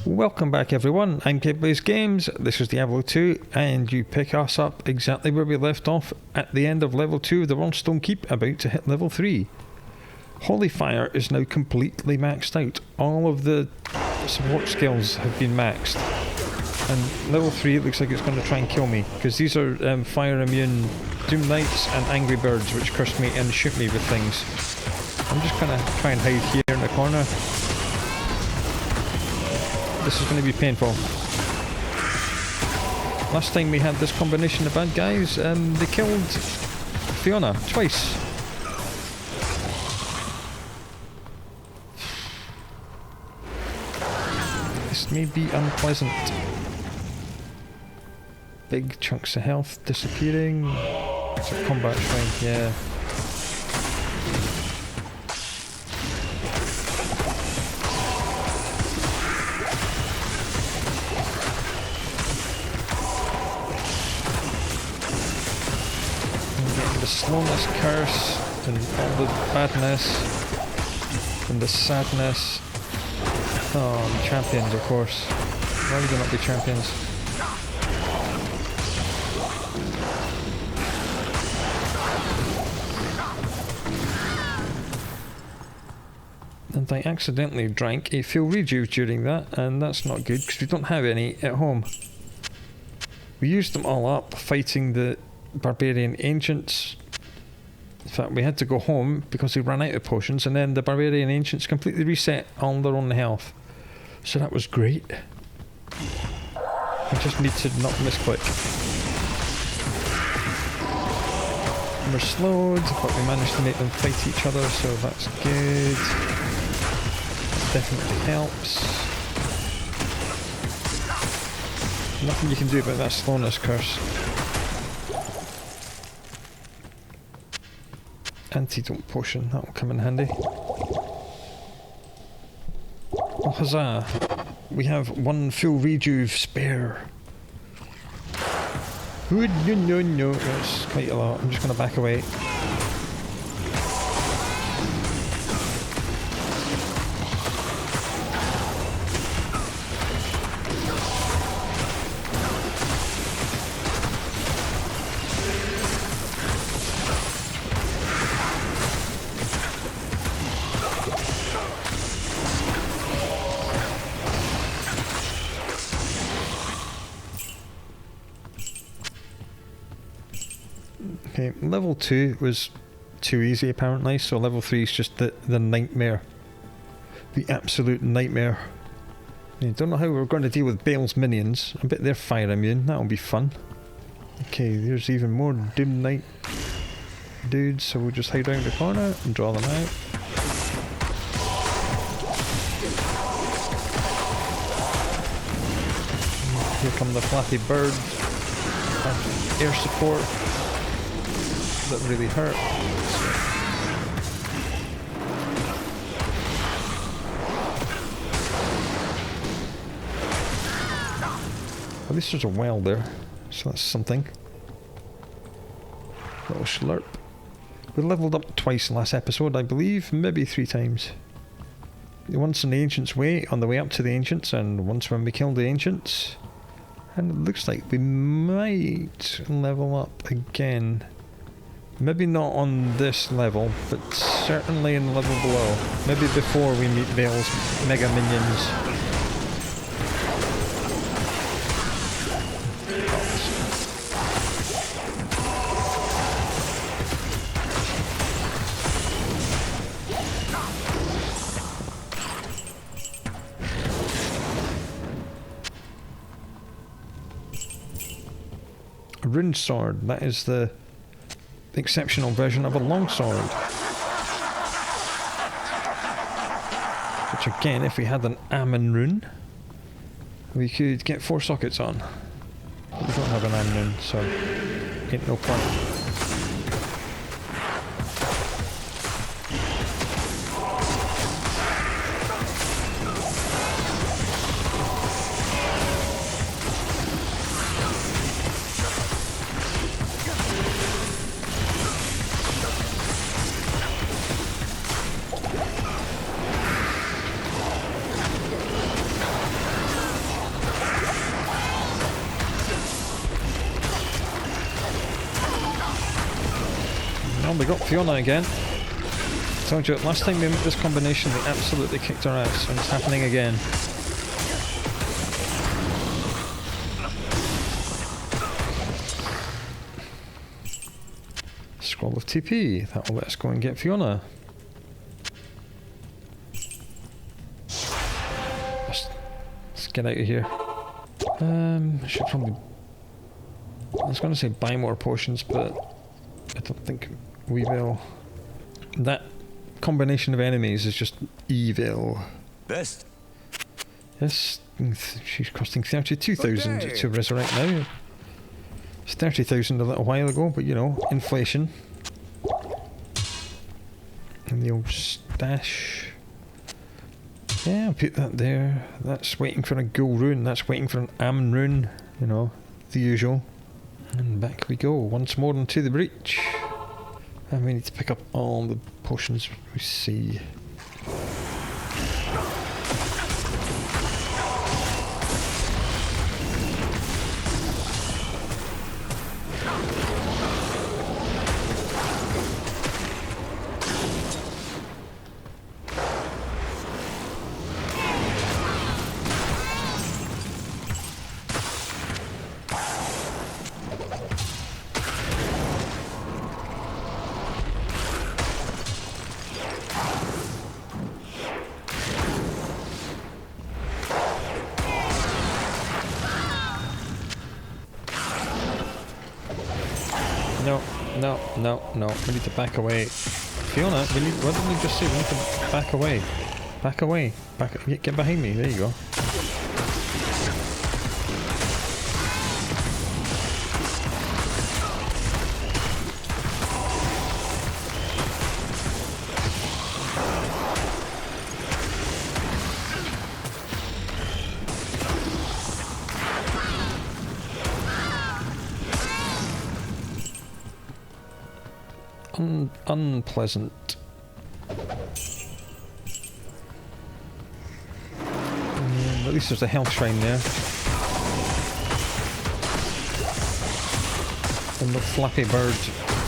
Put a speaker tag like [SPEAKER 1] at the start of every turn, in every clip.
[SPEAKER 1] Welcome back everyone, I'm Kid Plays Games, this is Diablo 2, and you pick us up exactly where we left off at the end of level 2 of the Worldstone Keep, about to hit level 3. Holy Fire is now completely maxed out. All of the support skills have been maxed. And level 3 it looks like it's going to try and kill me, because these are fire immune Doom Knights and Angry Birds which curse me and shoot me with things. I'm just going to try and hide here in the corner. This is going to be painful. Last time we had this combination of bad guys, they killed Fiona twice. This may be unpleasant. Big chunks of health disappearing. It's a combat shrine, yeah. Slowness curse and all the badness and the sadness. Oh, and champions, of course. Why would there not be champions? And I accidentally drank a full rejuve during that, and that's not good because we don't have any at home. We used them all up fighting the barbarian ancients. In fact, we had to go home because we ran out of potions, and then the barbarian ancients completely reset on their own health. So that was great. I just need to not misclick. We're slowed, but we managed to make them fight each other, so that's good. That definitely helps. Nothing you can do about that slowness curse. Antidote potion, that will come in handy. Oh, huzzah! We have one full rejuve spare. No, that's quite a lot. I'm just going to back away. Okay, level 2 was too easy apparently, so level 3 is just the nightmare. The absolute nightmare. I don't know how we're going to deal with Baal's minions. I bet they're fire immune, that'll be fun. Okay, there's even more Doom Knight dudes, so we'll just hide around the corner and draw them out. Here come the Flappy Bird. Air support. That really hurt. At least there's a well there, so that's something. Little slurp. We leveled up twice last episode, I believe, maybe 3 times. Once in the Ancients' Way, on the way up to the Ancients, and once when we killed the Ancients. And it looks like we might level up again. Maybe not on this level, but certainly in the level below. Maybe before we meet Baal's mega minions. A rune sword, that is the exceptional version of a longsword. Which again, if we had an Ammon rune, we could get 4 sockets on. But we don't have an Ammon rune, so ain't no point. Oh, we got Fiona again. Told you, last time we made this combination, we absolutely kicked her ass, and it's happening again. Scroll of TP. That will let us go and get Fiona. Let's get out of here. Should probably... I was going to say buy more potions, but I don't think we will. That combination of enemies is just evil.
[SPEAKER 2] Best.
[SPEAKER 1] Yes, she's costing 32,000 to resurrect now. It's 30,000 a little while ago, but you know, inflation. And the old stash. Yeah, I'll put that there. That's waiting for a ghoul rune. That's waiting for an Ammon rune. You know, the usual. And back we go once more into the breach. And we need to pick up all the potions we see. No, we need to back away. Fiona, what did we just say? We need to back away. Back away. Get behind me. There you go. Unpleasant. At least there's a health shrine there. And the Flappy Bird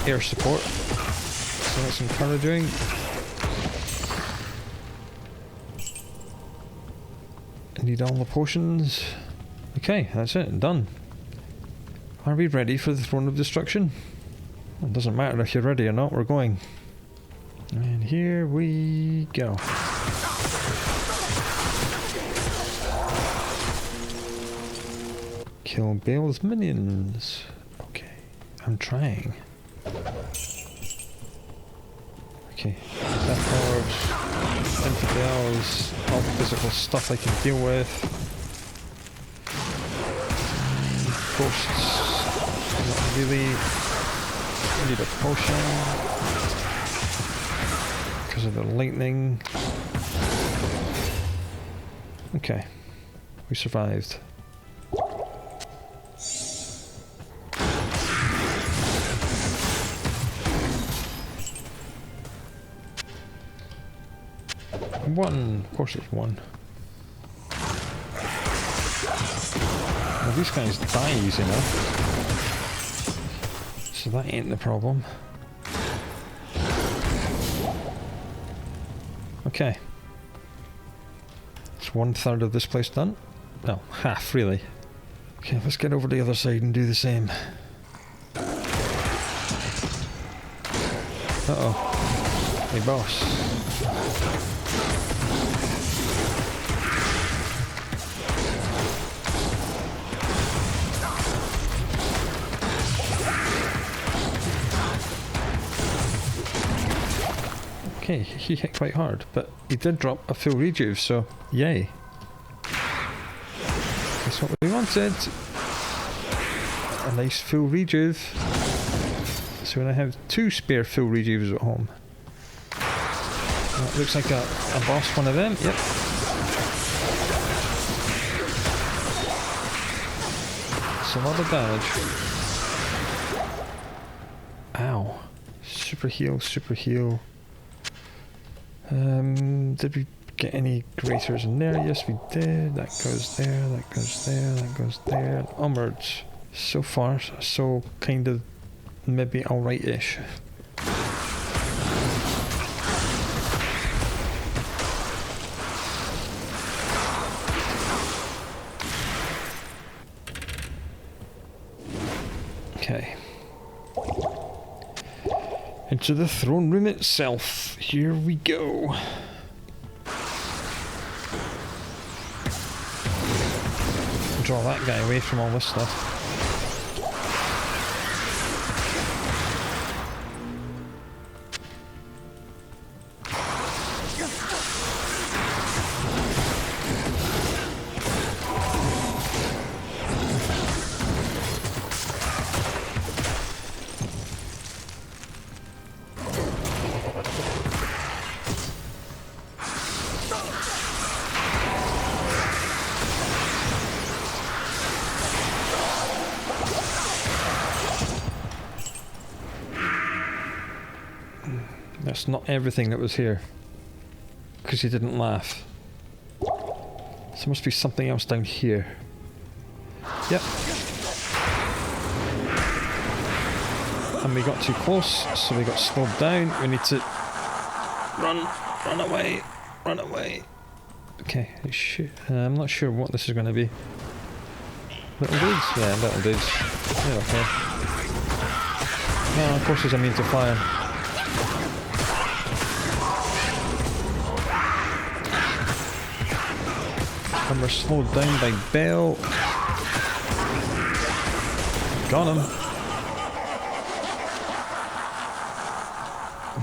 [SPEAKER 1] air support. So that's encouraging. I need all the potions. Okay, that's it. Done. Are we ready for the Throne of Destruction? It doesn't matter if you're ready or not, we're going. And here we go. Kill Baal's minions. Okay, I'm trying. Okay, Death Orbs, Infidels, all the physical stuff I can deal with. Ghosts, not really. I need a potion because of the lightning. Okay, we survived. One, of course it's one. Well, these guys die easy enough. So that ain't the problem. Okay. It's 1/3 of this place done. No, half really. Okay, let's get over to the other side and do the same. Uh-oh. Hey boss. Okay, he hit quite hard, but he did drop a full rejuve, so yay. That's what we wanted. A nice full rejuve. So I have 2 spare full rejuves at home. That looks like a boss one of them, yep. It's a lot of damage. Ow. Super heal, super heal. Did we get any graters in there? Yes, we did. That goes there, that goes there, that goes there. Onwards. So far, so kind of maybe alright-ish. Okay. Into the throne room itself. Here we go. Draw that guy away from all this stuff. That's not everything that was here, because he didn't laugh. So there must be something else down here. Yep. And we got too close, so we got slowed down. We need to run away, run away. Okay, I'm not sure what this is going to be. Little dudes? Yeah, little dudes. They're okay. No, of course he's immune to fire. And we're slowed down by Baal. Got him.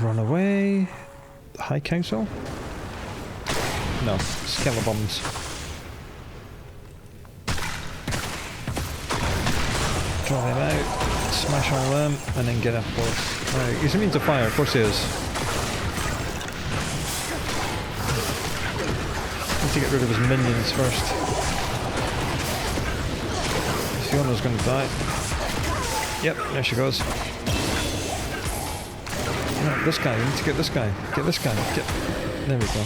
[SPEAKER 1] Run away. The High Council? No, Skelebombs. Draw them out, smash all them, and then get up close. Right, he's immune to fire, of course he is. Need to get rid of his minions first. Fiona's gonna die. Yep, there she goes. No, this guy, we need to get this guy. Get this guy. There we go.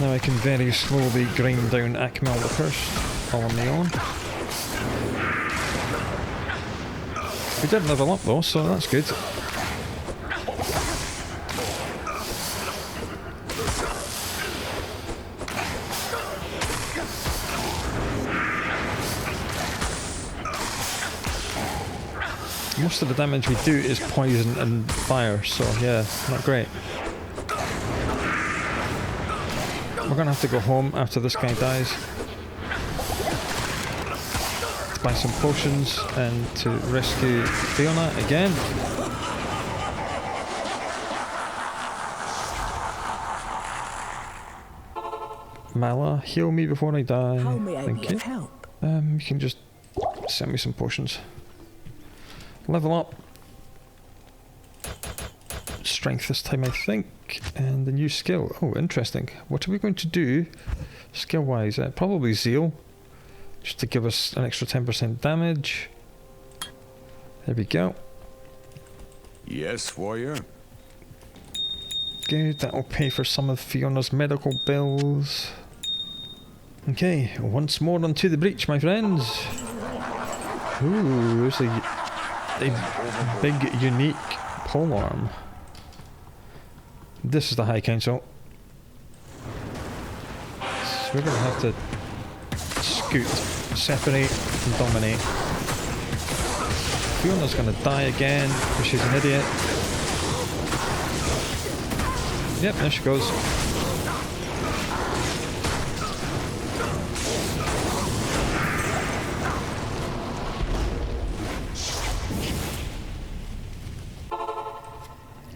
[SPEAKER 1] Now I can very slowly grind down Akmal the Cursed, all on my own. We did level up though, so that's good. Most of the damage we do is poison and fire, so yeah, not great. We're gonna have to go home after this guy dies. To buy some potions and to rescue Fiona again. Mala, heal me before I die.
[SPEAKER 2] How may I
[SPEAKER 1] Thank
[SPEAKER 2] be
[SPEAKER 1] you.
[SPEAKER 2] of help?
[SPEAKER 1] You can just send me some potions. Level up. Strength this time, I think. And the new skill. Oh, interesting. What are we going to do skill-wise? Probably Zeal. Just to give us an extra 10% damage. There we go.
[SPEAKER 3] Yes, warrior.
[SPEAKER 1] Good, that'll pay for some of Fiona's medical bills. Okay, once more onto the breach, my friends. Ooh, there's a big, unique polearm. This is the High Council. So we're going to have to scoot, separate, and dominate. Fiona's going to die again because she's an idiot. Yep, there she goes.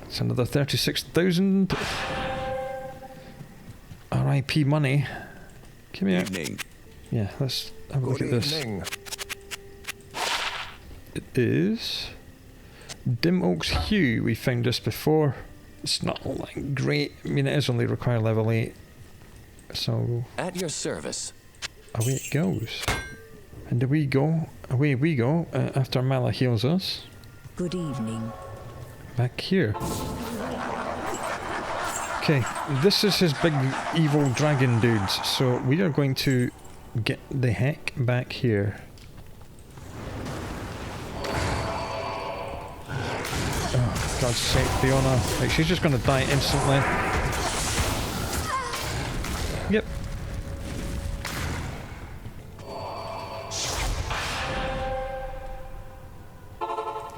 [SPEAKER 1] It's another 36,000 RIP money. Come here.
[SPEAKER 3] Evening.
[SPEAKER 1] Yeah, let's have a look at this. It is Dim Oak's Hue. We found this before. It's not all that great. I mean, it is only require level 8. So
[SPEAKER 4] At your service.
[SPEAKER 1] away it goes. And away we go after Mala heals us.
[SPEAKER 2] Good evening.
[SPEAKER 1] Back here. Okay, this is his big evil dragon dudes, so we are going to get the heck back here. Oh, God's sake, Fiona. Like, she's just going to die instantly. Yep.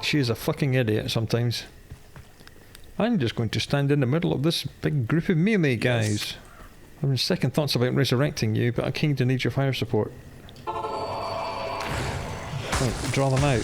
[SPEAKER 1] She is a fucking idiot sometimes. I'm just going to stand in the middle of this big group of melee guys.
[SPEAKER 3] Yes.
[SPEAKER 1] I'm in second thoughts about resurrecting you, but I kinda need your fire support. Right, draw them out.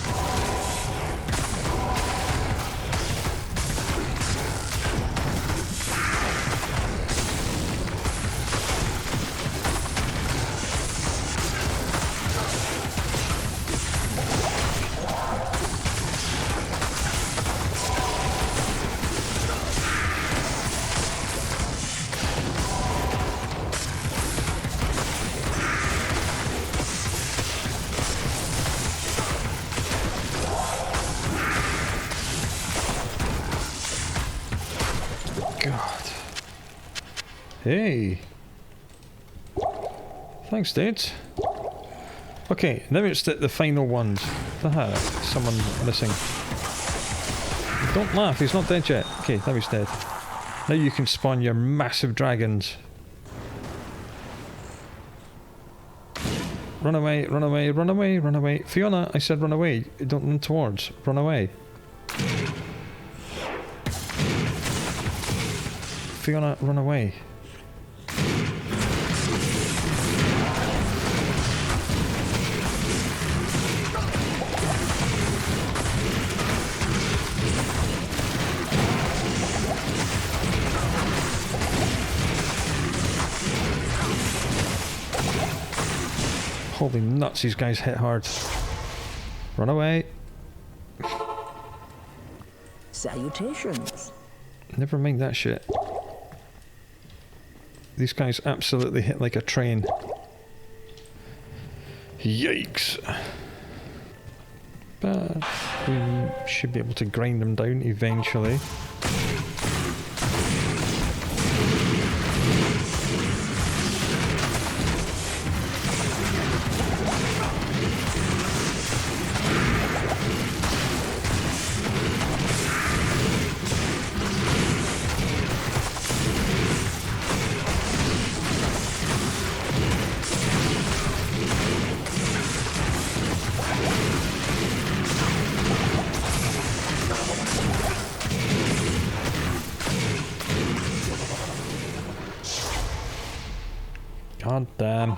[SPEAKER 1] Hey! Thanks, dude. Okay, now it's the final ones. Aha, someone missing. Don't laugh, he's not dead yet. Okay, now he's dead. Now you can spawn your massive dragons. Run away, run away, run away, run away. Fiona, I said run away. Don't run towards. Run away. Fiona, run away. Holy nuts, these guys hit hard. Run away.
[SPEAKER 2] Salutations.
[SPEAKER 1] Never mind that shit. These guys absolutely hit like a train. Yikes. But we should be able to grind them down eventually. God damn.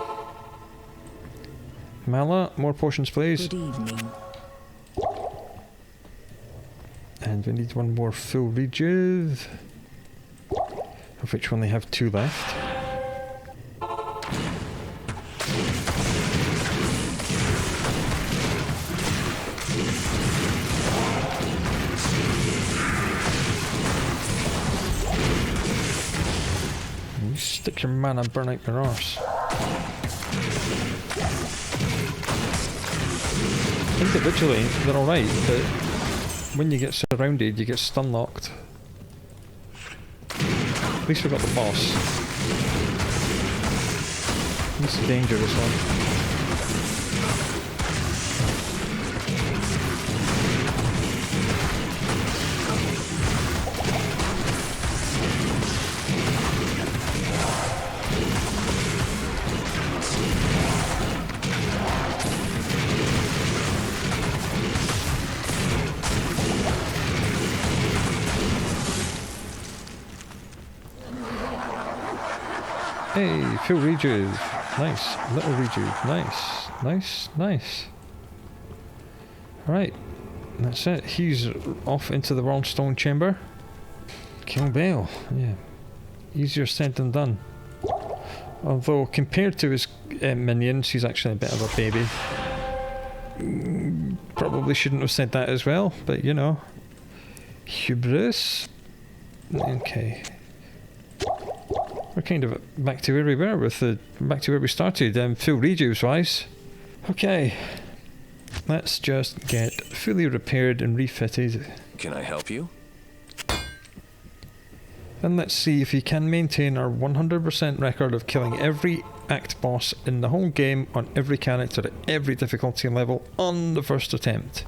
[SPEAKER 1] Mala, more potions please.
[SPEAKER 2] Good evening.
[SPEAKER 1] And we need one more full rejuve. Of which we only have 2 left. You stick your mana and burn out your arse. Individually, they're alright, but when you get surrounded, you get stun locked. At least we got the boss. This is dangerous one. Hey, full rejuve. Nice. Little rejuve. Nice. Nice. Nice. Right. That's it. He's off into the Worldstone chamber. Kill Baal. Yeah. Easier said than done. Although, compared to his minions, he's actually a bit of a baby. Probably shouldn't have said that as well, but you know. Hubris. Okay. We're kind of back to where we were with the back to where we started, full rejuves wise. Okay, let's just get fully repaired and refitted.
[SPEAKER 3] Can I help you?
[SPEAKER 1] And let's see if we can maintain our 100% record of killing every act boss in the whole game on every character at every difficulty level on the first attempt.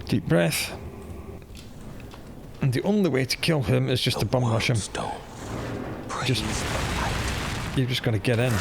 [SPEAKER 1] Deep breath. And the only way to kill him is just to bum rush him. You've just got to get in.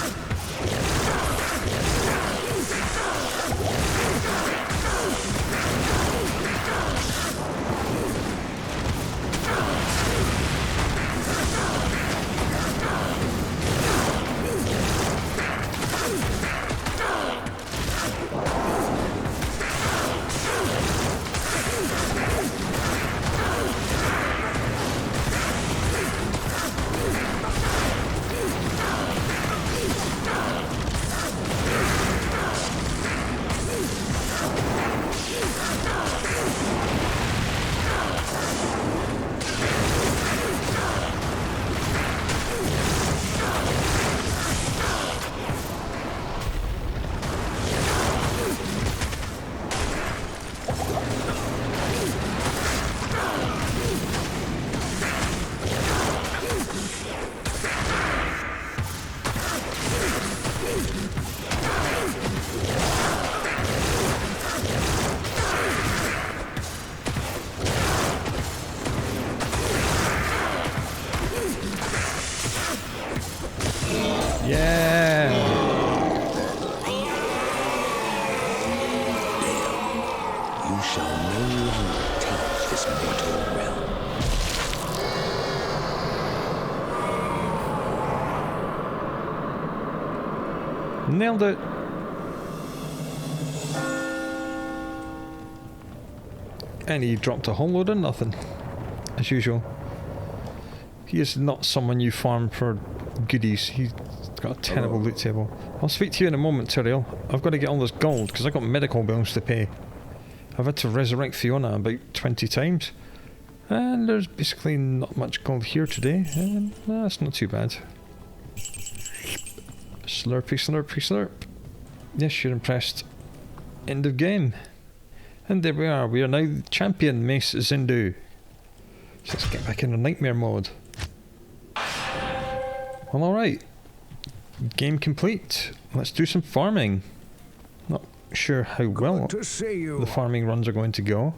[SPEAKER 1] Nailed it! And he dropped a whole load of nothing, as usual. He is not someone you farm for goodies. He's got a terrible loot table. I'll speak to you in a moment, Duriel. I've got to get all this gold because I've got medical bills to pay. I've had to resurrect Fiona about 20 times. And there's basically not much gold here today. And that's not too bad. Slurpy, slurpy, slurp. Yes, you're impressed. End of game. And there we are. We are now champion Mace Zindu. So let's get back into nightmare mode. Well, alright. Game complete. Let's do some farming. Not sure how well the farming runs are going to go.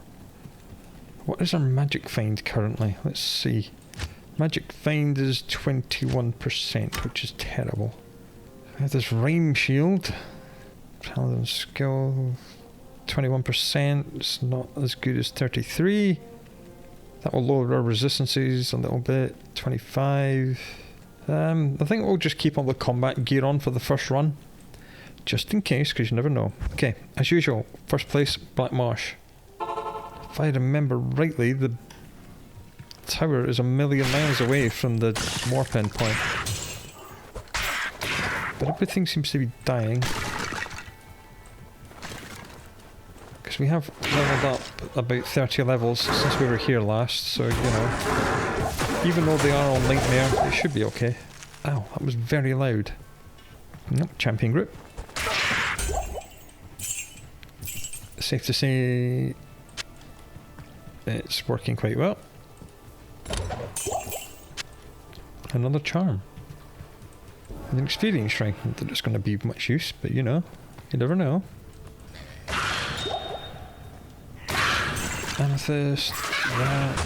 [SPEAKER 1] What is our magic find currently? Let's see. Magic find is 21%, which is terrible. We have this Rhyme Shield. Paladin skill 21%. It's not as good as 33. That will lower our resistances a little bit. 25. I think we'll just keep all the combat gear on for the first run. Just in case, because you never know. Okay, as usual, first place, Black Marsh. If I remember rightly, the tower is 1,000,000 miles away from the warp end point. But everything seems to be dying. Because we have leveled up about 30 levels since we were here last, so, you know, even though they are all nightmare, they should be okay. Ow, that was very loud. Nope, champion group. Safe to say it's working quite well. Another charm. An experience shrine. Not that it's going to be much use, but you know, you never know. Amethyst, that,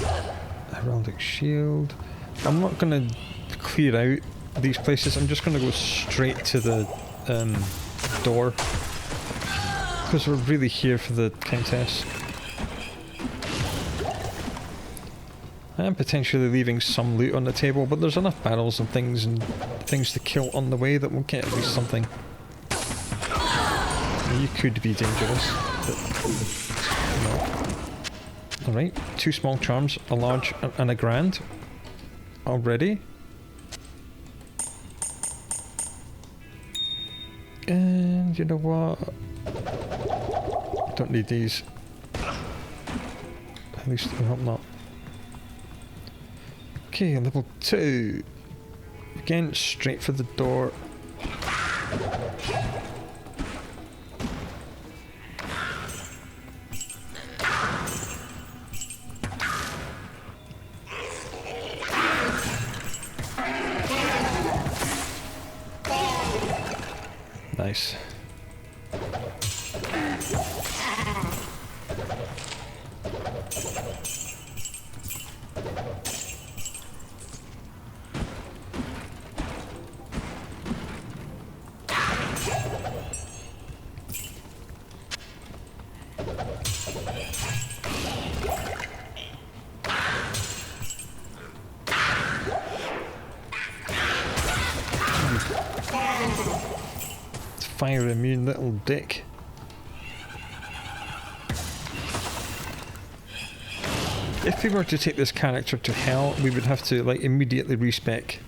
[SPEAKER 1] heraldic shield. I'm not going to clear out these places. I'm just going to go straight to the door because we're really here for the Countess. I am potentially leaving some loot on the table, but there's enough barrels and things to kill on the way that we'll get at least something. You could be dangerous, but no. Alright, 2 small charms, a large and a grand. Already. And you know what? Don't need these. At least I hope not. Okay, level 2. Again, straight for the door. Nice. Fire immune little dick. If we were to take this character to hell, we would have to like immediately respec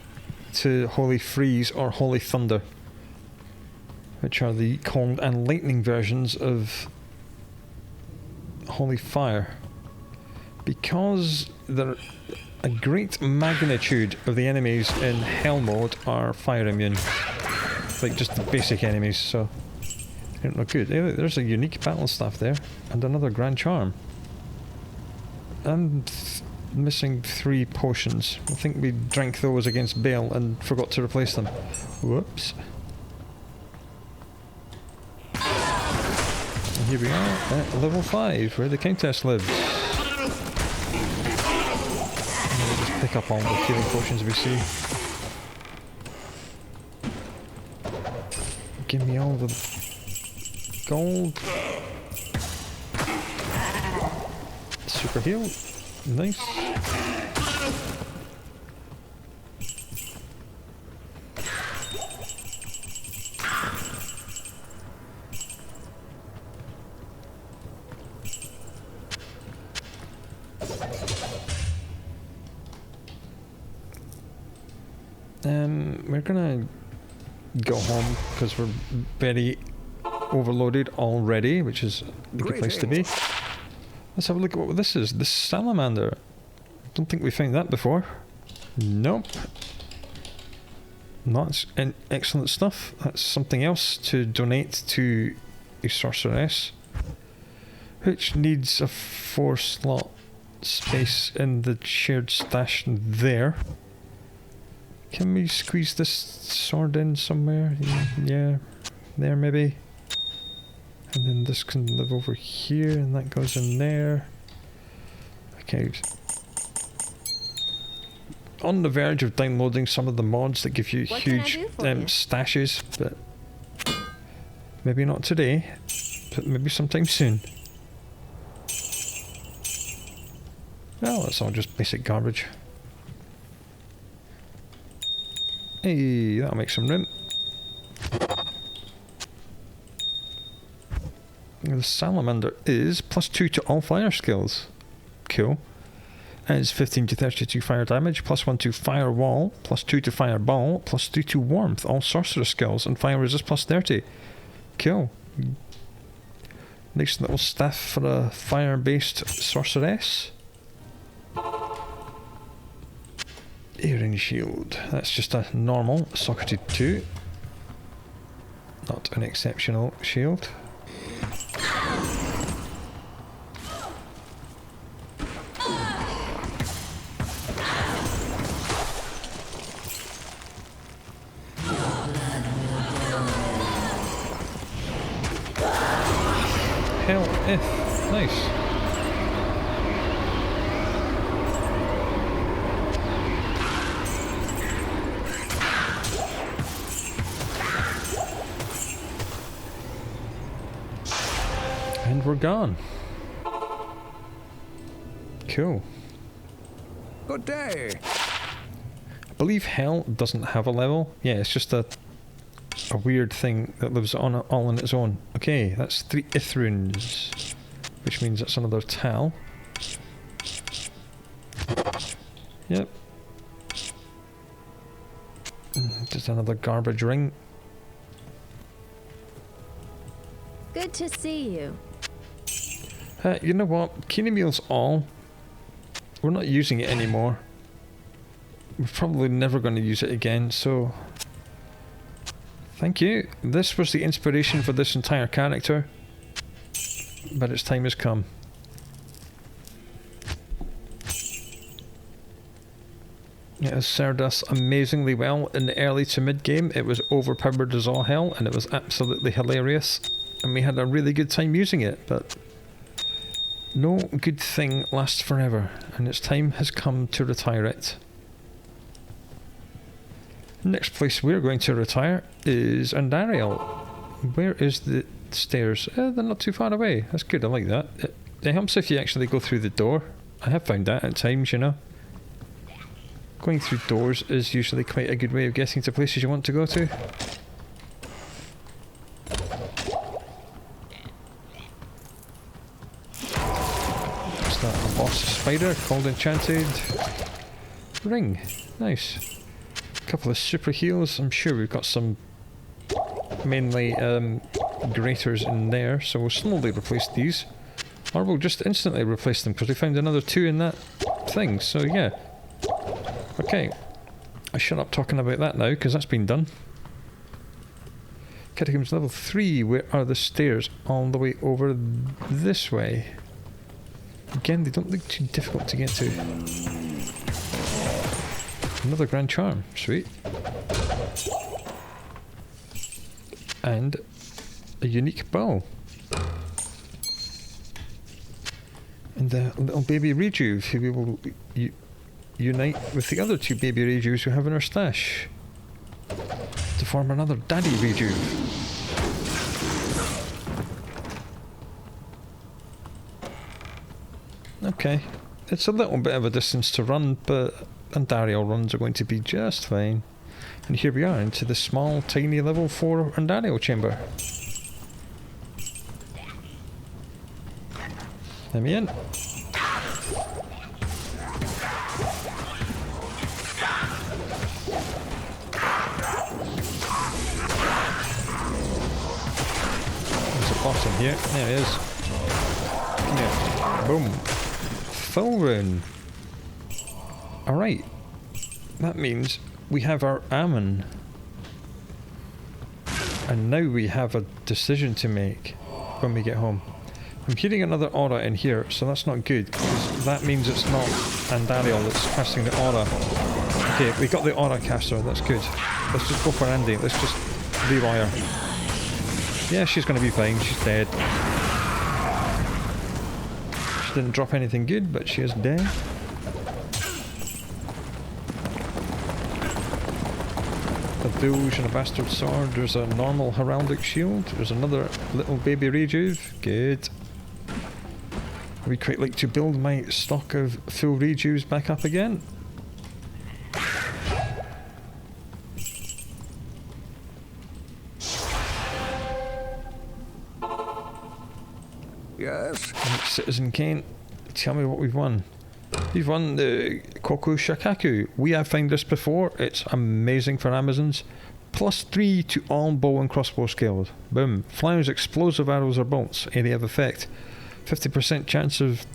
[SPEAKER 1] to Holy Freeze or Holy Thunder, which are the cold and lightning versions of Holy Fire. Because a great magnitude of the enemies in hell mode are fire immune. Like just the basic enemies, so they don't look good. Hey, look, there's a unique battle staff there, and another grand charm. And missing 3 potions. I think we drank those against Baal and forgot to replace them. Whoops. And here we are at level 5, where the Countess lives. And we'll just pick up all the healing potions we see. Give me all the gold. Super heal. Nice. we're gonna go home because we're very overloaded already, which is a good place to be. Let's have a look at what this is. This salamander. Don't think we found that before. Nope. That's excellent stuff. That's something else to donate to a sorceress, which needs a 4-slot space in the shared stash there. Can we squeeze this sword in somewhere? Yeah, there maybe. And then this can live over here, and that goes in there. Okay. On the verge of downloading some of the mods that give you huge stashes, but maybe not today, but maybe sometime soon. Well, that's all just basic garbage. Hey, that'll make some room. The salamander is +2 to all fire skills. Cool. And it's 15 to 32 fire damage, +1 to fire wall, +2 to fire ball, +3 to warmth, all sorcerer skills, and fire resist +30. Cool. Nice little staff for a fire-based sorceress. Earring shield. That's just a normal socketed 2. Not an exceptional shield. Hell if. Nice. And we're gone. Cool.
[SPEAKER 3] Good day.
[SPEAKER 1] I believe hell doesn't have a level. Yeah, it's just a weird thing that lives on all on its own. Okay, that's 3 Ithrunes, which means that's another Tal. Yep. Just another garbage ring.
[SPEAKER 4] Good to see you.
[SPEAKER 1] You know what? Keening Meal's all. We're not using it anymore. We're probably never going to use it again, so thank you. This was the inspiration for this entire character, but its time has come. It has served us amazingly well in the early to mid game. It was overpowered as all hell, and it was absolutely hilarious, and we had a really good time using it, but no good thing lasts forever, and its time has come to retire it. Next place we're going to retire is Andariel. Where is the stairs? They're not too far away. That's good, I like that. It helps if you actually go through the door. I have found that at times, you know. Going through doors is usually quite a good way of getting to places you want to go to. What's that? A boss spider called Enchanted Ring. Nice. Couple of super heals. I'm sure we've got some mainly graters in there, so we'll slowly replace these, or we'll just instantly replace them because we found another 2 in that thing. So yeah, okay, I shut up talking about that now because that's been done. Catacombs level 3. Where are the stairs? All the way over this way. Again, they don't look too difficult to get to. Another Grand Charm, sweet. And a unique bow. And a little baby Rejuve, who we will unite with the other 2 baby Rejuves we have in our stash to form another Daddy Rejuve. Okay, it's a little bit of a distance to run, but Andariel runs are going to be just fine. And here we are into the small, tiny level 4 Andariel chamber. Let me in. boss in here. There it is. Come here. Boom. Full rune. Alright. That means we have our Ammon. And now we have a decision to make when we get home. I'm hearing another aura in here, so that's not good, because that means it's not Andariel that's casting the aura. Okay, we got the aura caster, that's good. Let's just go for Andy, let's just rewire. Yeah, she's going to be fine, she's dead. She didn't drop anything good, but she is dead. A douche and a bastard sword, there's a normal heraldic shield, there's another little baby rejuve, good. I would quite like to build my stock of full rejuves back up again.
[SPEAKER 3] Yes?
[SPEAKER 1] Right, Citizen Kane, tell me what we've won. We've won the Koku Shakaku. We have found this before. It's amazing for Amazons. +3 to all bow and crossbow skills. Boom. Fires explosive arrows or bolts. Area of effect. 50% chance of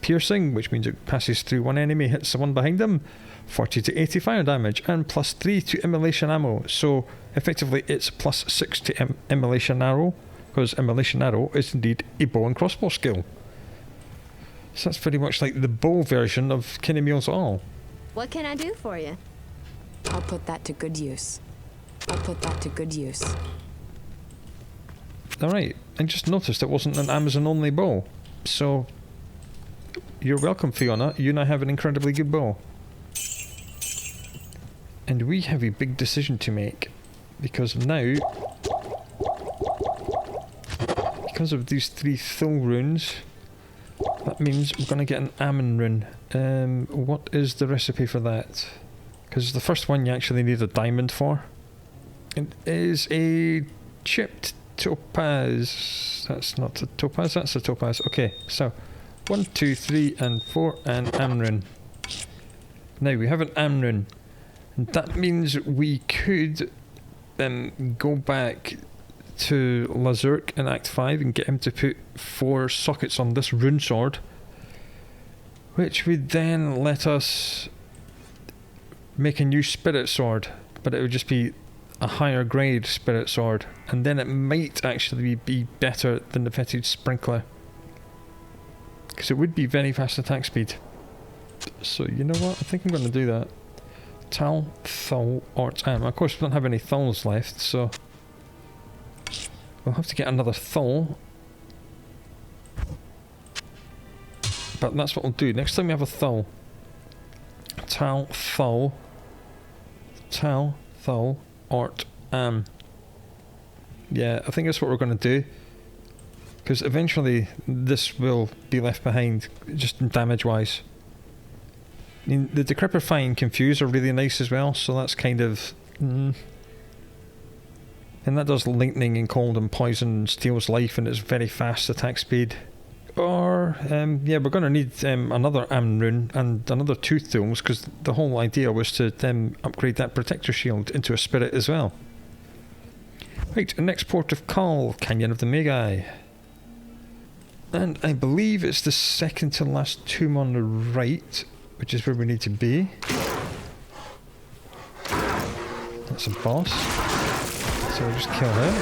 [SPEAKER 1] piercing, which means it passes through one enemy, hits the one behind them. 40 to 80 fire damage. And +3 to immolation ammo. So effectively it's +6 to immolation arrow, because immolation arrow is indeed a bow and crossbow skill. So that's pretty much like the bow version of Kinemeal's All.
[SPEAKER 4] What can I do for you?
[SPEAKER 5] I'll put that to good use. I'll put that to good use.
[SPEAKER 1] Alright, I just noticed it wasn't an Amazon only bow. So, you're welcome, Fiona. You now have an incredibly good bow. And we have a big decision to make. Because now, because of these 3 Thul runes, that means we're going to get an Ammon rune. What is the recipe for that? Because the first one you actually need a diamond for. It is a chipped topaz. That's not a topaz, that's a topaz. Okay, so 1, 2, 3 and 4 and Ammon rune. Now we have an Ammon rune. And that means we could go back to Lazurk in Act 5 and get him to put 4 sockets on this rune sword, which would then let us make a new spirit sword, but it would just be a higher grade spirit sword, and then it might actually be better than the fetid sprinkler, because it would be very fast attack speed. So you know what, I think I'm going to do that. Tal, Thul, Ort, Am. Of course we don't have any Thuls left, so we'll have to get another Thul. But that's what we'll do. Next time we have a Thul. Tal, Thul. Tal, Thul, Ort, Am. Yeah, I think that's what we're going to do. Because eventually this will be left behind, just damage wise. I mean, the Decrepify and Confuse are really nice as well, so that's kind of... And that does lightning and cold and poison and steals life, and it's very fast attack speed. Or, yeah, we're going to need another Ammon rune and another 2 Thuls, because the whole idea was to upgrade that Protector Shield into a Spirit as well. Right, next port of call, Canyon of the Magi. And I believe it's the second to last tomb on the right, which is where we need to be. That's a boss. So we'll just kill him.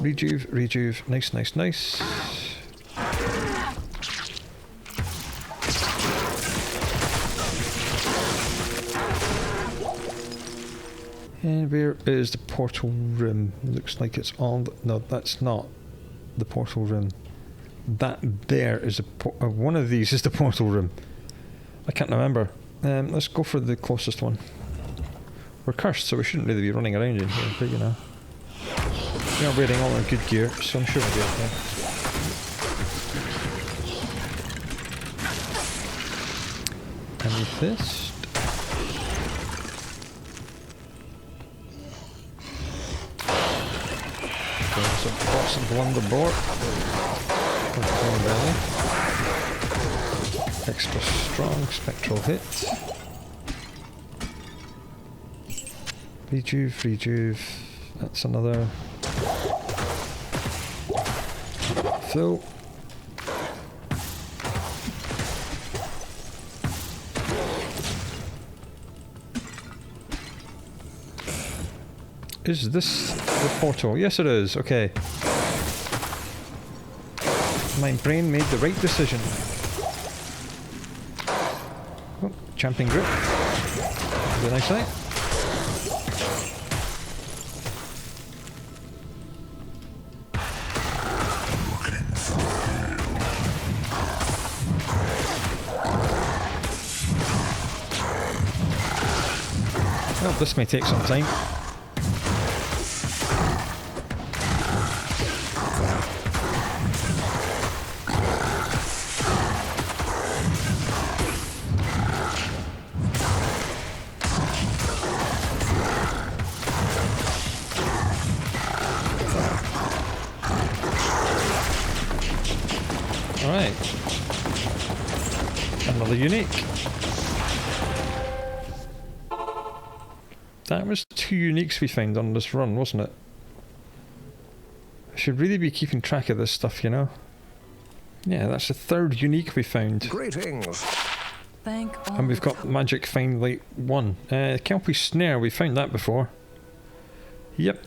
[SPEAKER 1] Rejuve, nice, nice, nice. And where is the portal room? Looks like it's on... No, that's not the portal room. That there is one of these is the portal room. I can't remember. Let's go for the closest one. We're cursed, so we shouldn't really be running around in here, but you know. We are wearing all our good gear, so I'm sure we'll be okay. Amethyst. There's a boss of Blunderbore. Belly. Extra strong spectral hit. Rejuve. That's another. Fill. Is this the portal? Yes, it is. Okay. My brain made the right decision. Oh, champion grip. Very nice sight. Well, this may take some time. Alright. Another unique. That was 2 uniques we found on this run, wasn't it? I should really be keeping track of this stuff, you know? Yeah, that's the 3rd unique we found.
[SPEAKER 3] Greetings.
[SPEAKER 1] And we've got magic find like 1. Kelpie snare, we found that before. Yep.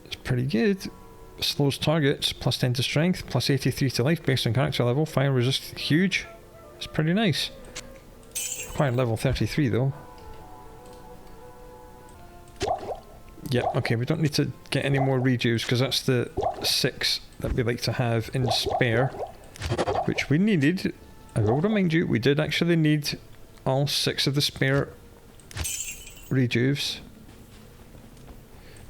[SPEAKER 1] It's pretty good. Slows targets, plus 10 to strength, plus 83 to life based on character level. Fire resist, huge. It's pretty nice. Required level 33 though. Yep, okay, we don't need to get any more rejuves because that's the 6 that we like to have in spare. Which we needed. I will remind you, we did actually need all 6 of the spare rejuves.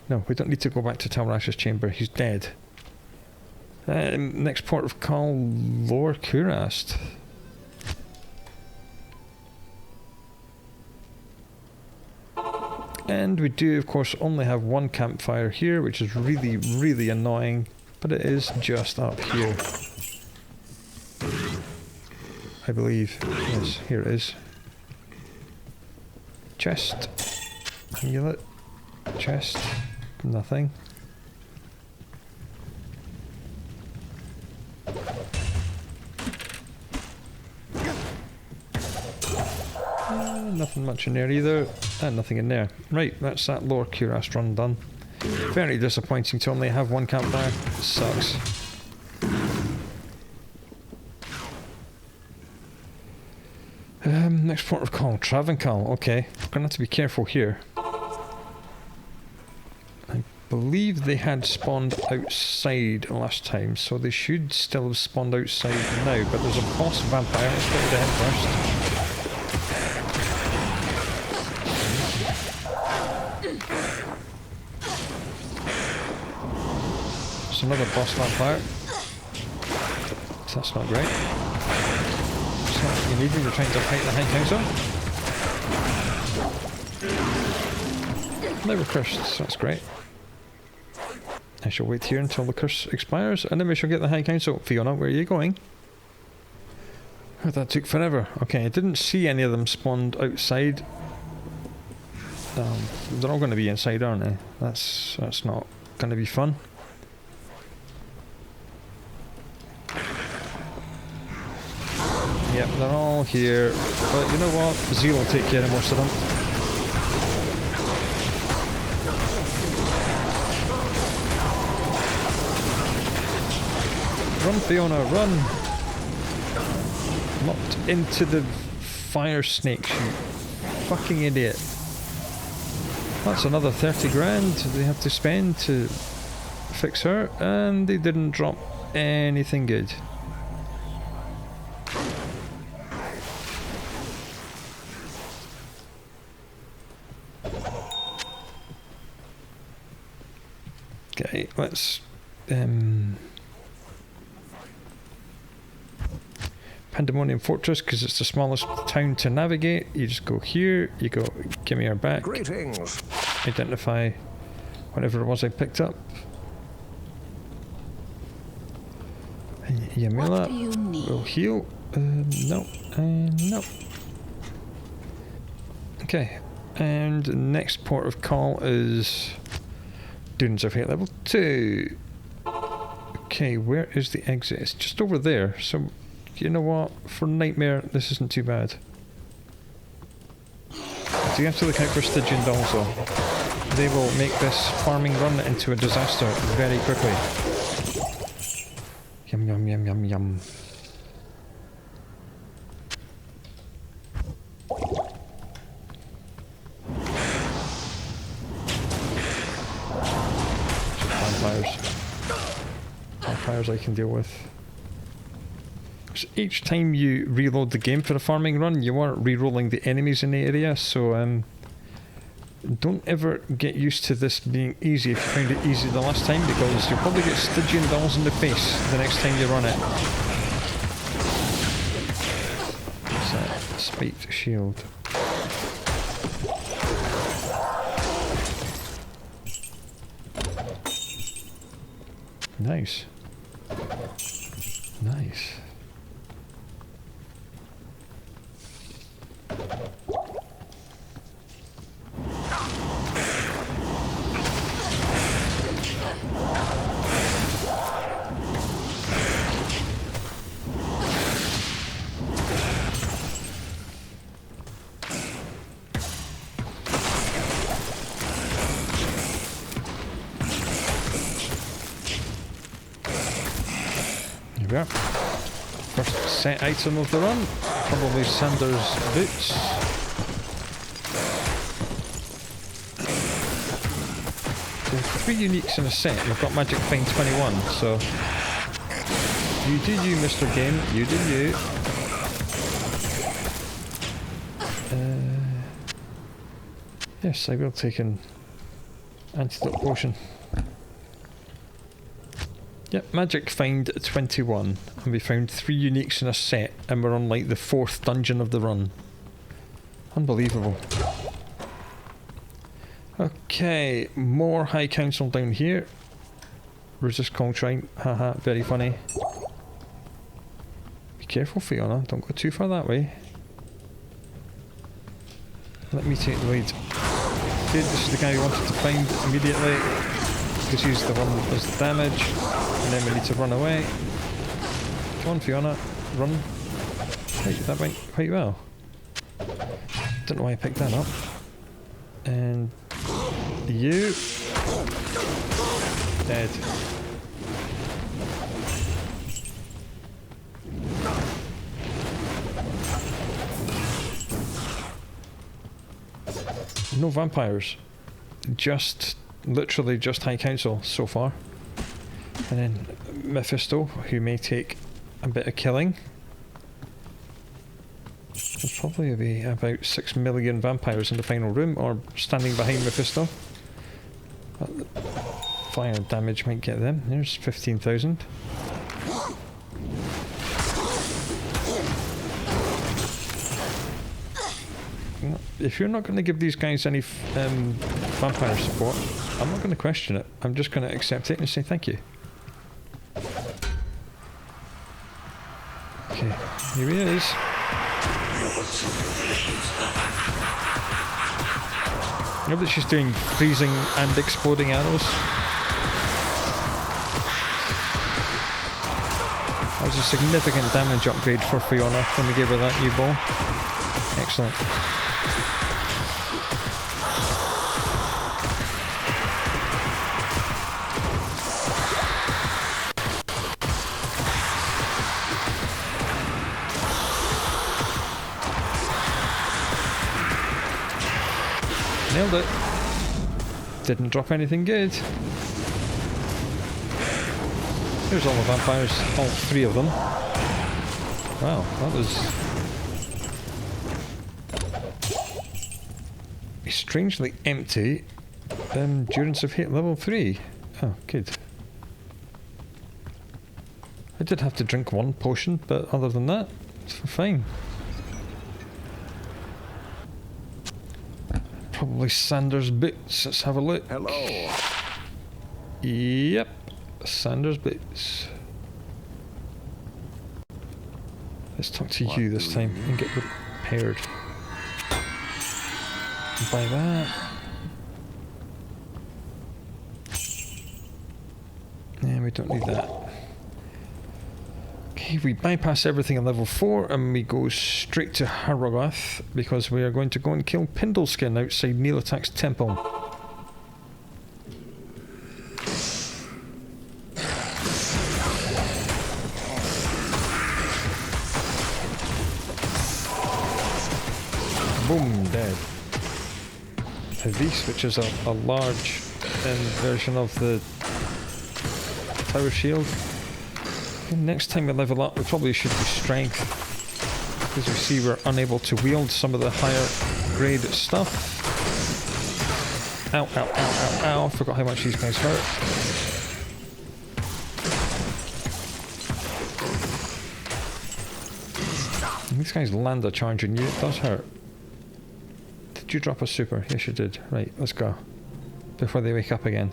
[SPEAKER 1] No, we don't need to go back to Talrash's chamber, he's dead. Next port of call, Lower Kurast. And we do, of course, only have 1 campfire here, which is really, really annoying, but it is just up here. I believe. Yes, here it is. Chest. Amulet. Chest. Nothing. Nothing much in there either. And nothing in there. Right, that's that Lower Kurast run done. Very disappointing to only have 1 campfire. It sucks. Next port of call, Travincal. Okay, we're gonna have to be careful here. I believe they had spawned outside last time, so they should still have spawned outside now, but there's a boss vampire. Let's get to him first. There's another boss vampire. So that's not great. It's not what you need when you're trying to fight the High Council. Now we're cursed, so that's great. I shall wait here until the curse expires, and then we shall get the High Council. Fiona, where are you going? Oh, that took forever. Okay, I didn't see any of them spawned outside. They're all going to be inside, aren't they? That's not going to be fun. Yep, they're all here. But you know what? Zeal will take care of most of them. Run, Fiona, run! Locked into the fire snakes, you fucking idiot. That's another 30 grand they have to spend to fix her, and they didn't drop anything good. Okay, let's Pandemonium Fortress, because it's the smallest town to navigate. You just go here, you go, give me her back.
[SPEAKER 3] Greetings.
[SPEAKER 1] Identify whatever it was I picked up. Yamila
[SPEAKER 5] What do you need?
[SPEAKER 1] will heal. No, no. Okay. And the next port of call is Dunes of Hate level 2. Okay, where is the exit? It's just over there. So, you know what? For Nightmare, this isn't too bad. So you have to look out for Stygian dolls though. They will make this farming run into a disaster very quickly. Yum yum yum yum yum. Vampires I can deal with. So each time you reload the game for a farming run, you are re-rolling the enemies in the area, so don't ever get used to this being easy if you found it easy the last time, because you'll probably get Stygian dolls in the face the next time you run it. What's that? Spiked shield. Nice. Nice. Here we are. First set item of the run, probably Sanders' boots. So 3 uniques in a set, we've got Magic Find 21, so you do you, Mr. Game, you do you. Yes, I will take an antidote potion. Yep, Magic Find 21, and we found 3 uniques in a set, and we're on like the 4th dungeon of the run. Unbelievable. Okay, more High Council down here. Resist Coltrane, haha, very funny. Be careful, Fiona, don't go too far that way. Let me take the lead. Good, this is the guy we wanted to find immediately, because he's the one that does the damage. And then we need to run away. Come on, Fiona, run. That went quite well. Don't know why I picked that up. And you dead. No vampires. Literally just High Council so far. And then Mephisto, who may take a bit of killing. There's probably be about 6 million vampires in the final room, or standing behind Mephisto. But fire damage might get them. There's 15,000. If you're not going to give these guys any vampire support, I'm not going to question it. I'm just going to accept it and say thank you. Okay, here he is. I know that she's doing freezing and exploding arrows. That was a significant damage upgrade for Fiona when we gave her that new ball. Excellent. Nailed it. Didn't drop anything good. Here's all the vampires, all 3 of them. Wow, that was a strangely empty Endurance of Hate level 3. Oh, good. I did have to drink 1 potion, but other than that, it's fine. Probably Sanders' boots. Let's have a look.
[SPEAKER 3] Hello.
[SPEAKER 1] Yep, Sanders' boots. Let's talk to you this time and get repaired. Buy that. Yeah, we don't need that. Okay, we bypass everything on level 4 and we go straight to Harrogath because we are going to go and kill Pindleskin outside Neelatak's temple. Boom, dead. This, which is a large version of the tower shield. And next time we level up, we probably should do strength, because we see we're unable to wield some of the higher grade stuff. Ow, ow, ow, ow, ow. I forgot how much these guys hurt. And these guys land a charge on you, it does hurt. Did you drop a super? Yes, you did. Right, let's go. Before they wake up again.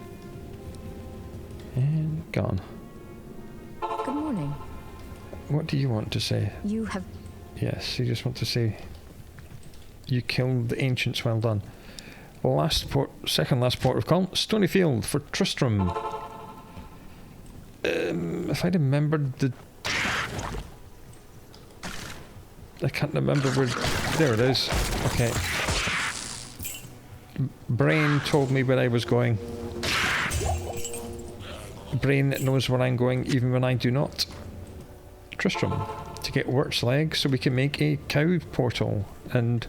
[SPEAKER 1] And gone.
[SPEAKER 5] Good morning.
[SPEAKER 1] What do you want to say?
[SPEAKER 5] You have...
[SPEAKER 1] Yes, you just want to say you killed the ancients, well done. Second last port of call, Stonyfield for Tristram. If I remembered the... I can't remember where... There it is. Okay. Brain told me where I was going. Brain knows where I'm going even when I do not. Tristram, to get Wirt's leg so we can make a cow portal and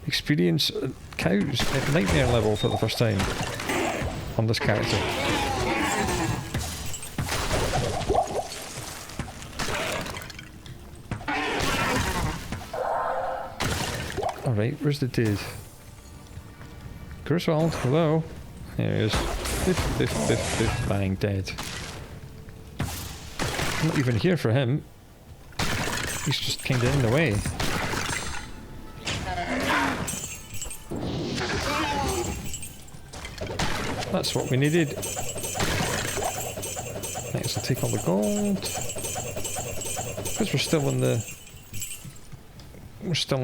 [SPEAKER 1] experience cows at nightmare level for the first time on this character. Alright, where's the dude? Griswold, hello. There he is. Biff, biff, biff, biff, bang, dead. I'm not even here for him. He's just kinda in the way. That's what we needed. Nice, I'll take all the gold. Because we're still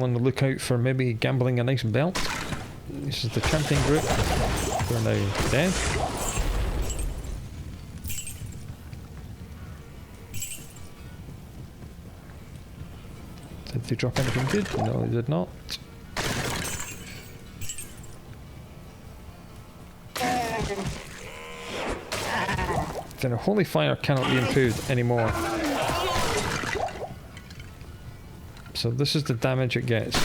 [SPEAKER 1] on the lookout for maybe gambling a nice belt. This is the chanting group. We're now dead. Did they drop anything good? No, they did not. Then a holy fire cannot be improved anymore. So this is the damage it gets.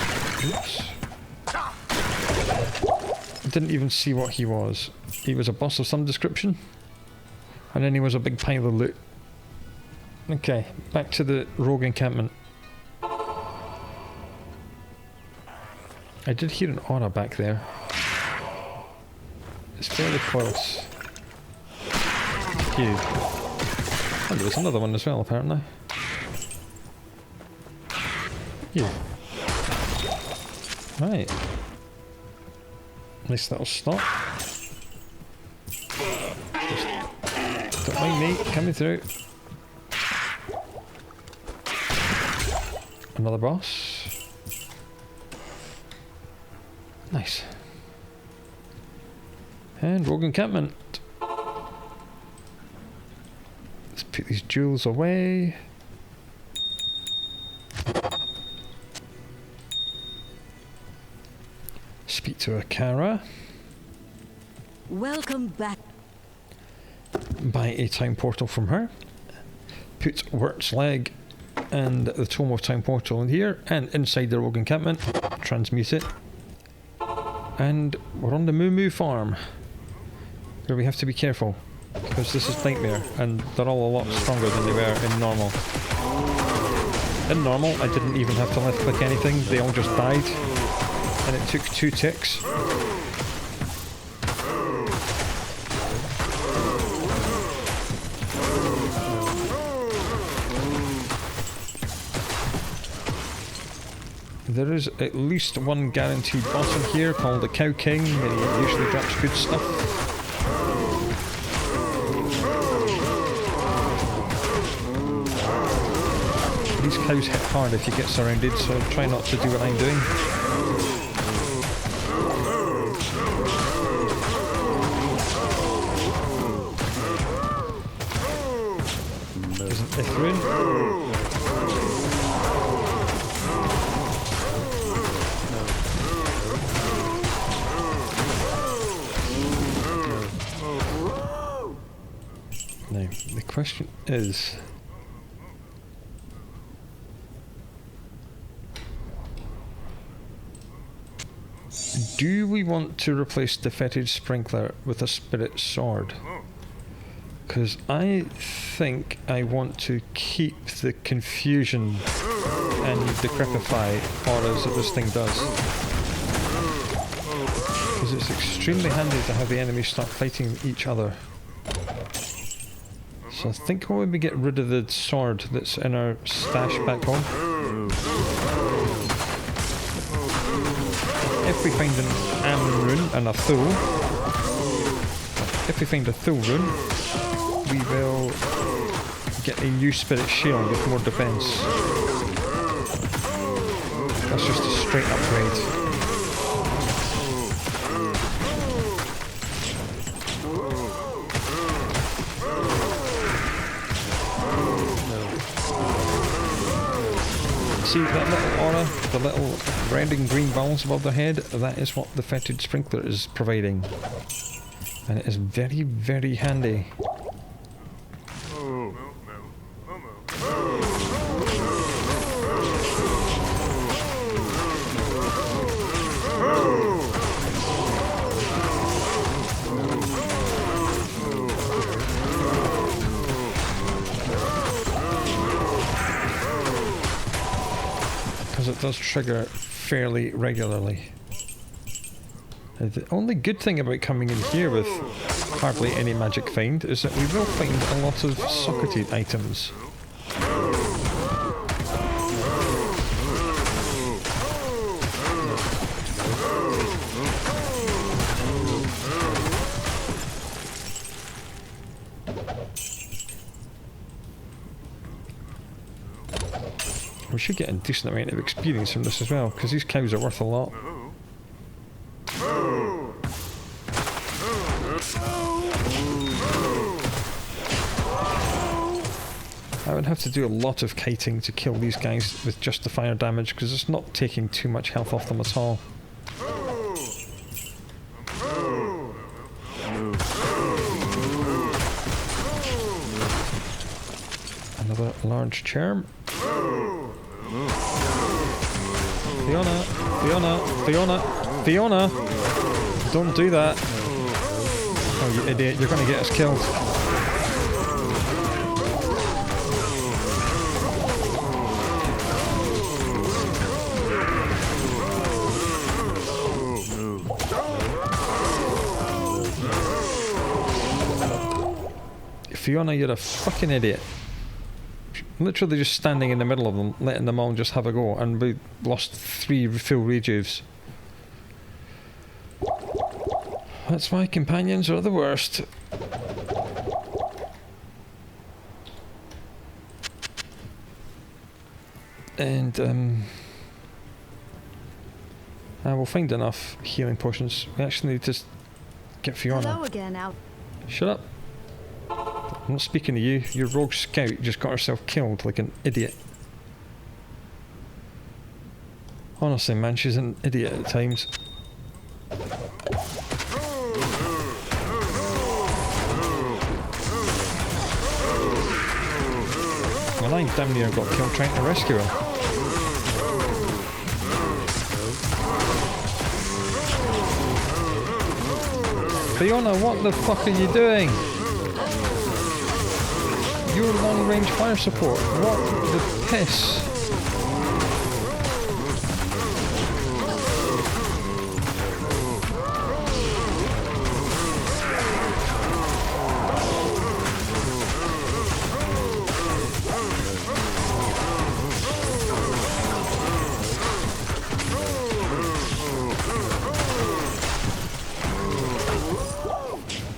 [SPEAKER 1] Oops. Didn't even see what he was. He was a boss of some description, and then he was a big pile of loot. Okay, back to the rogue encampment. I did hear an aura back there. It's fairly close. Huge. And there was another one as well, apparently. Yeah. Right. Nice little stop. Just don't mind me coming through. Another boss. Nice. And rogue encampment. Let's put these jewels away. Speak to Akara.
[SPEAKER 2] Welcome back.
[SPEAKER 1] Buy a time portal from her. Put Wirt's leg and the Tome of Time portal in here and inside the rogue encampment. Transmute it. And we're on the Moo Moo farm, where we have to be careful because this is Nightmare and they're all a lot stronger than they were in normal. In normal, I didn't even have to left click anything, they all just died. And it took 2 ticks. There is at least one guaranteed boss in here called the Cow King, and he usually drops good stuff. These cows hit hard if you get surrounded, so try not to do what I'm doing. Now, the question is... do we want to replace the fetid sprinkler with a spirit sword? Because I think I want to keep the confusion and decrepify auras that this thing does. Because it's extremely handy to have the enemies start fighting each other. So I think we'll maybe get rid of the sword that's in our stash back home. If we find an Ammon rune and a Thul, if we find a Thul rune, we will get a new spirit shield with more defense. That's just a straight upgrade. See that little aura, the little red and green balls above their head? That is what the fetid sprinkler is providing. And it is very, very handy. It does trigger fairly regularly. The only good thing about coming in here with hardly any magic find is that we will find a lot of socketed items. We should get a decent amount of experience from this as well, because these cows are worth a lot. I would have to do a lot of kiting to kill these guys with just the fire damage, because it's not taking too much health off them at all. Another large charm. Fiona! Fiona! Fiona! Fiona! Don't do that! Oh, you idiot, you're gonna get us killed. Fiona, you're a fucking idiot. Literally just standing in the middle of them, letting them all just have a go, and we lost 3 full rejuves. That's why companions are the worst. And I will find enough healing potions. We actually need to get Fiona.
[SPEAKER 4] Hello again, Al.
[SPEAKER 1] Shut up. I'm not speaking to you. Your rogue scout just got herself killed like an idiot. Honestly, man, she's an idiot at times. Well, I damn near got killed trying to rescue her. Fiona, what the fuck are you doing? Your long-range fire support. What the piss?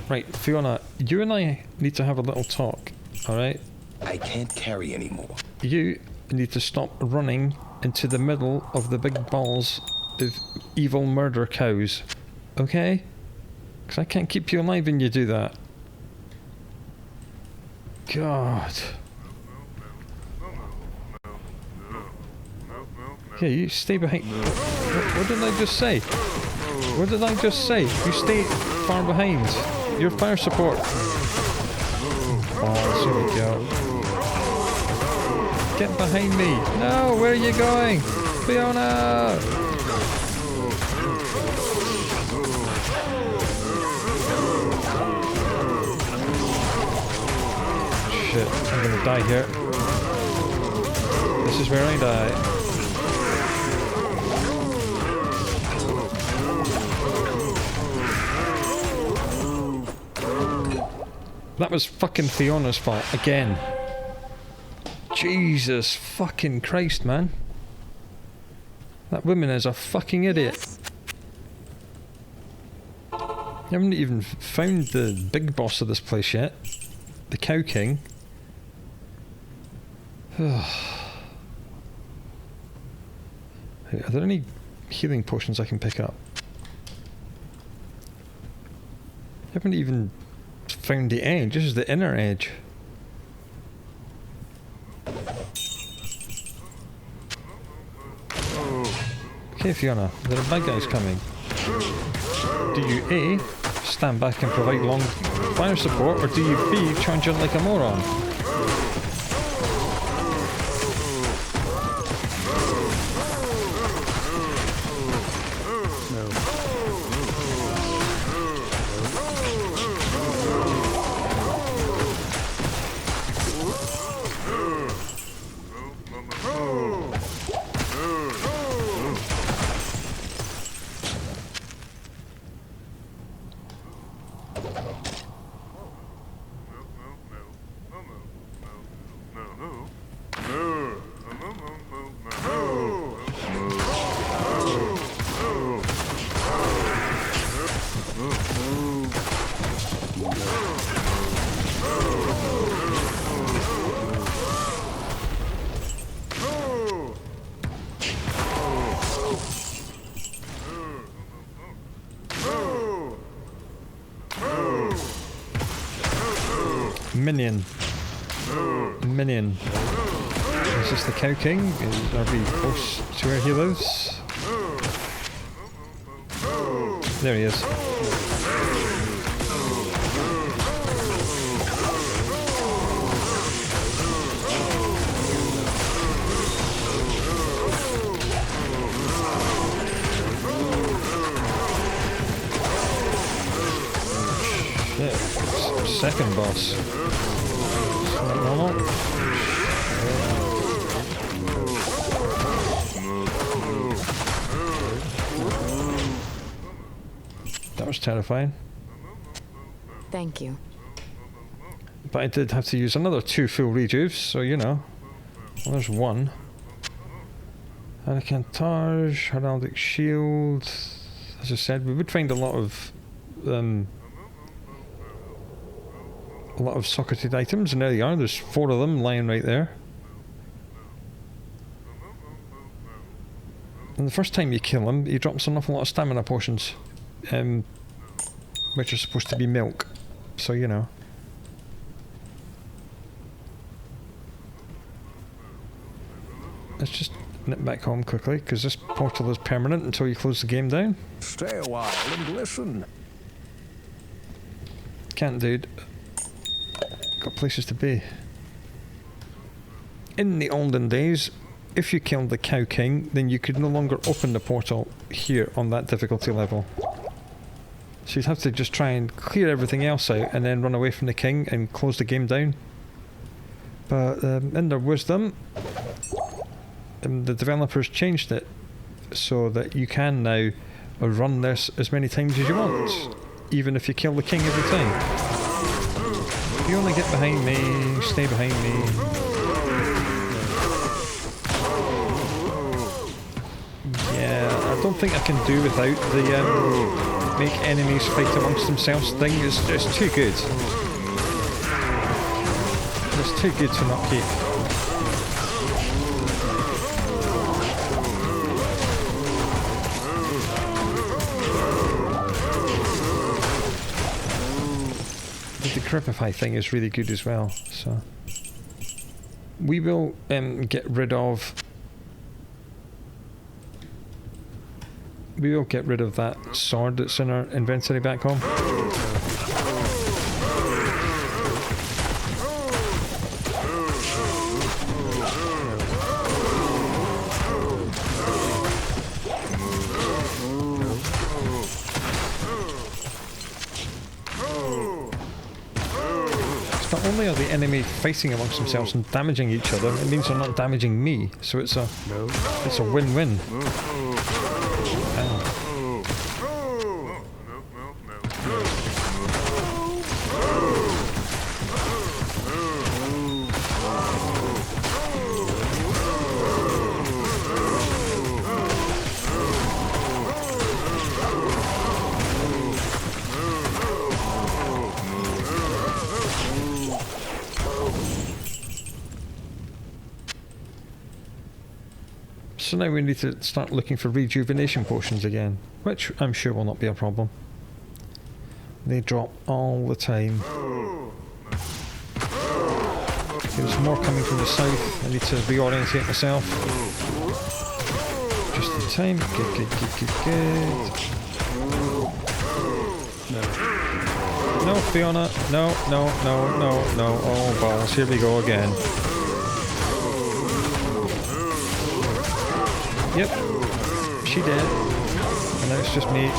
[SPEAKER 1] Right, Fiona, you and I need to have a little talk. Alright?
[SPEAKER 3] I can't carry anymore.
[SPEAKER 1] You need to stop running into the middle of the big balls of evil murder cows. Okay? Because I can't keep you alive when you do that. God. Yeah, you stay behind. What did I just say? What did I just say? You stay far behind. Your fire support. Oh, here we go. Get behind me. No, where are you going? Fiona! Shit, I'm gonna die here. This is where I die. That was fucking Fiona's fault again. Jesus fucking Christ, man. That woman is a fucking idiot. You haven't even found the big boss of this place yet. The Cow King. Are there any healing potions I can pick up? I haven't even found the edge. This is the inner edge. Okay, Fiona, there are bad guys coming. Do you A, stand back and provide long fire support, or do you B, charge in like a moron? Minion. Minion. Is this the Cow King? Are we close to where he lives? There he is. Shit. Second boss. Normal. That was terrifying.
[SPEAKER 5] Thank you.
[SPEAKER 1] But I did have to use another 2 full rejuves, so you know. Well, there's 1. Anacantage, Heraldic Shield. As I said, we would find a lot of socketed items, and there they are. There's 4 of them lying right there. And the first time you kill him, he drops an awful lot of stamina potions, which are supposed to be milk. So you know. Let's just nip back home quickly, because this portal is permanent until you close the game down.
[SPEAKER 6] Stay a while and listen.
[SPEAKER 1] Can't, dude. Got places to be. In the olden days, if you killed the Cow King, then you could no longer open the portal here on that difficulty level. So you'd have to just try and clear everything else out and then run away from the king and close the game down. But in their wisdom, the developers changed it so that you can now run this as many times as you want, even if you kill the king every time. You only get behind me, stay behind me. Yeah, I don't think I can do without the make enemies fight amongst themselves thing. It's too good. It's too good to not keep. The Crepify thing is really good as well, so we will get rid of we will get rid of that sword that's in our inventory back home. Not only are the enemy fighting amongst themselves and damaging each other, it means they're not damaging me. So it's a win-win. So now we need to start looking for rejuvenation potions again, which I'm sure will not be a problem. They drop all the time. There's more coming from the south. I need to reorientate myself. Just in time. Good. No, Fiona. No. Oh, balls. Here we go again. Yep, she did, and now it's just me.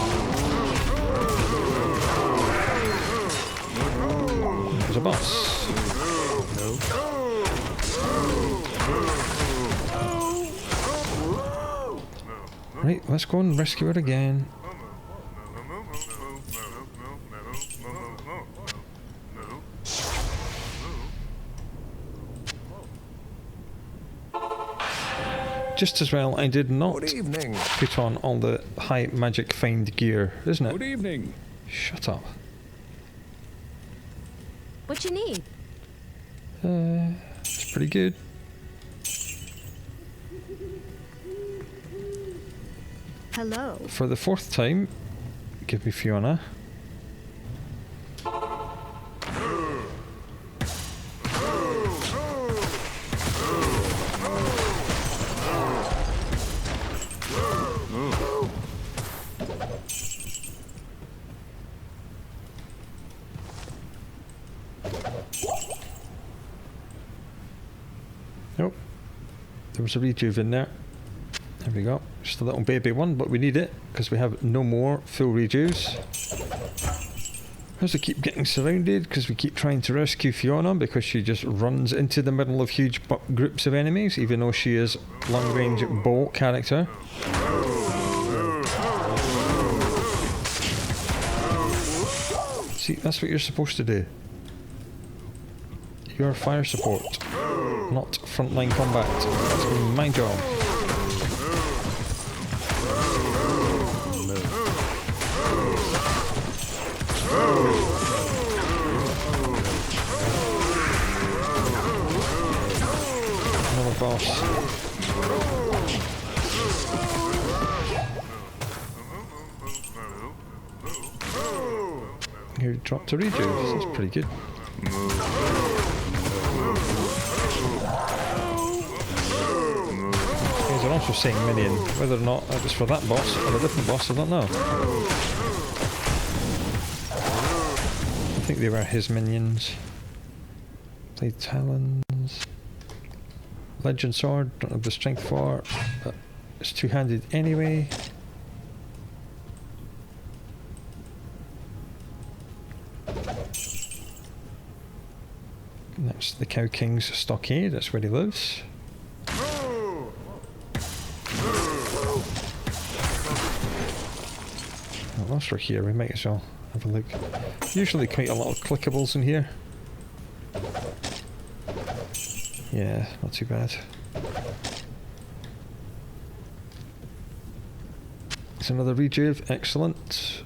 [SPEAKER 1] There's a boss. Right, let's go and rescue her again. Just as well, I did not put on all the high magic find gear, isn't it?
[SPEAKER 6] Good evening.
[SPEAKER 1] Shut up.
[SPEAKER 4] What you need?
[SPEAKER 1] It's pretty good.
[SPEAKER 4] Hello.
[SPEAKER 1] For the fourth time, give me Fiona. Nope. There was a rejuve in there. There we go. Just a little baby one, but we need it because we have no more full rejuves. As we keep getting surrounded because we keep trying to rescue Fiona because she just runs into the middle of huge groups of enemies, even though she is long-range bow character. See, that's what you're supposed to do. You're fire support, not frontline combat. That's my job. Another boss. Here, dropped a rejuve. That's pretty good. These are also saying minion. Whether or not it was for that boss or a different boss, I don't know. I think they were his minions. Play talons. Legend sword, don't have the strength for, but it's two-handed anyway. And that's the Cow King's stockade, that's where he lives. Well, whilst we're here, we might as well have a look. Usually quite a lot of clickables in here. Yeah, not too bad. It's another rejuve, excellent.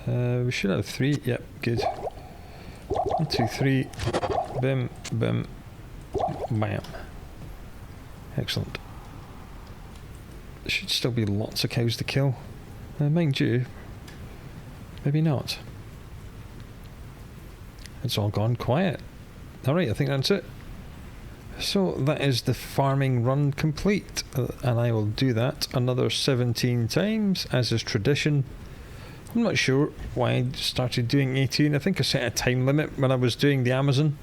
[SPEAKER 1] We should have 3, yep, good. 1, 2, 3, bim, bim, bam. Excellent. There should still be lots of cows to kill. Mind you, maybe not. It's all gone quiet. Alright, I think that's it. So that is the farming run complete, and I will do that another 17 times as is tradition. I'm not sure why I started doing 18. I think I set a time limit when I was doing the Amazon,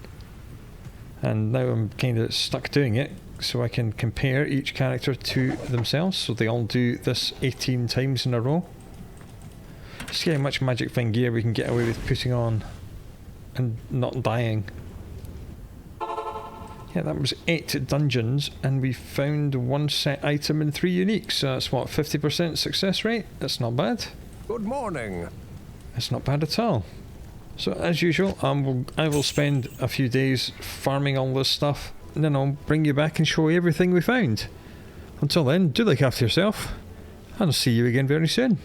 [SPEAKER 1] and now I'm kind of stuck doing it so I can compare each character to themselves, so they all do this 18 times in a row. See how much magic thing gear we can get away with putting on and not dying. Yeah, that was 8 dungeons, and we found 1 set item and 3 unique, so that's what, 50% success rate? That's not bad.
[SPEAKER 6] Good morning.
[SPEAKER 1] That's not bad at all. So as usual, I will spend a few days farming all this stuff, and then I'll bring you back and show you everything we found. Until then, do look after yourself, and I'll see you again very soon.